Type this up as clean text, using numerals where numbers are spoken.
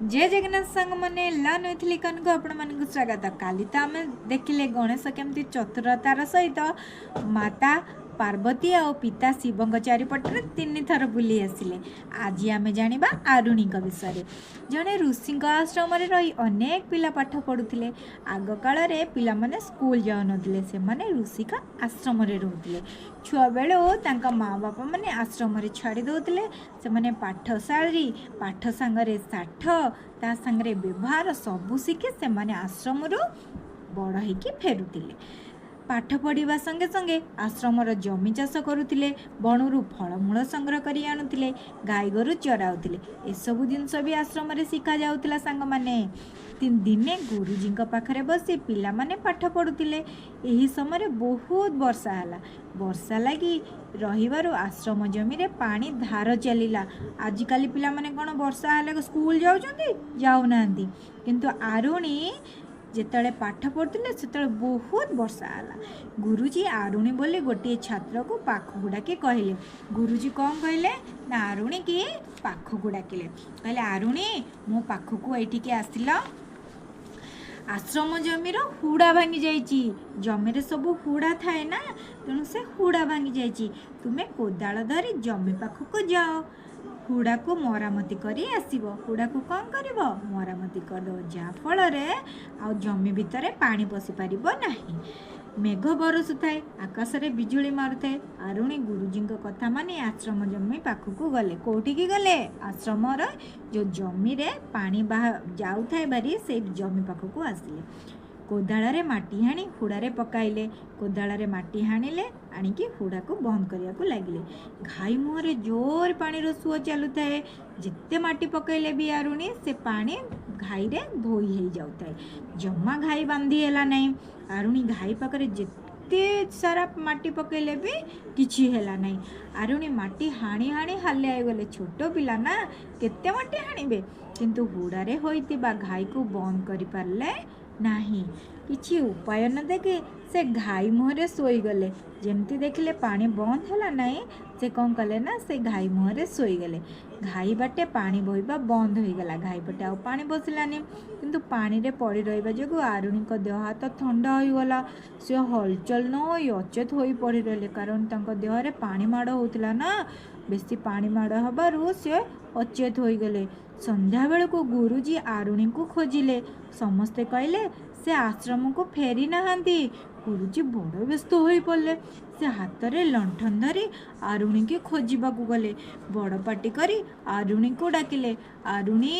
जय जगन्नाथ सांग मैंने लान होती को आपण मान स्वागत। काली तो आम देखिले गणेश केमती चतुरतार सहित माता पार्वती और पिता शिव चारिपटे तीन थर बुली आसिले। आज आम जाना आरुणी विषय। जड़े ऋषि आश्रम रही अनेक पिला पाठ पढ़ुले। आग काल पिला माने स्कूल जाऊ नथिले, से माने ऋषि का आश्रम रोते। छुआ बेलू माँ बापा मैंने आश्रम छाड़ी दौले। से माने पाठ सारी पाठ सांगरे साठ ता सांगरे व्यवहार सबू शिखी से माने आश्रम बड़ होकि फेरुले। पाठ पढ़ा संगे संगे आश्रमर जमी चाष करुले, बणु फलमूल संग्रह करी आणुले, गाई गोरु चराउले। एसबू जिनस भी आश्रम शिखा जाऊला। सांग माने दिने गुरुजी पाखरे बसी पिला माने पाठ पढ़ुले। यही समय बहुत वर्षा है। वर्षा लगी रहिबारु आश्रम जमी रे पानी धार चलिला। आजिकाली पिला माने कौन वर्षा है स्कूल जाऊना, किंतु आरुणी जिते पाठ पढ़ुले से बहुत वर्षा है। गुरुजी आरुणी बोली गोटे छात्र को पाखक डाकी कहले। गुरुजी कौन कहले ना आरुणी की पाखक डाकिले। कहले आरुणी मो पाखक ये आसिल। आश्रम जमीर हुड़ा भांगी जाइए। जमी सब हुड़ा थाए ना, तेणु से हुड़ा भांगी जाइए। तुम्हें कोदाल धरी जमी पाखक जाओ, हुड़ा को मरामती करी आसीबो। हुड़ा को कौन करिवो मरामती कर दो, जा फल आ जमी भितर पानी पशि पारिबो नाही। मेघ बरसुए, आकाश रे बिजुली मारुए। आरुणी गुरुजी कथा मानी आश्रम जमी पाखक गले। कौटिकी गले? आश्रम जो जमी रे पानी जाऊए बारी से जमी पाखक आसिले। कोदाल माटी हाणी हुड़ारे पकाइले। कोदाल माटी हाणिले, आणिकी हुड़ा को बंद करने को लगिले। घाई मुहरे जोर पानी सुओ चलु थाए। जिते माटी पकईले भी आरुणी से पानी घाई रे धोई हो जाए। जमा घाई बांधी है नहीं। आरुणी घाई पाखरे जिते सारा माटी पकईले भी किछि हैला नहीं। आरुणी माटी हाणी हाणी हालिया गले। छोट पिला ना केते माटी हाणिबे, किंतु हुड़ारे होइतिबा घाई को बंद करि पारले नाही। किछि उपाय न देखे से घाई मुहरे शोईगले। जमती देखले पानी बंद है नहीं, से कौन कले ना से घाई मुहरे शोईगले। घाई बाटे पानी बहवा बंद हो गला। घाई बाटे आ पानी बसलानी, किंतु पानी रे पड़ी रहा जो आरुणी देह हाथ ठंडा हो गला। से हलचल न हो अचेत हो पड़ी रहे, कारण देह पानी माड़ होता ना। बेसी पानी माड़ हबारू से अचेत हो गले। संध्या बेल को गुरुजी आरुणी को खोजिले। समस्ते कहले से आश्रम को फेरी नहांती। गुरुजी बड़ व्यस्त हो पड़े। से हाथ में लंठन धरी आरुणी की खोजा गले। बड़ पाटी करी आरुणी को डाकिले, आरुणी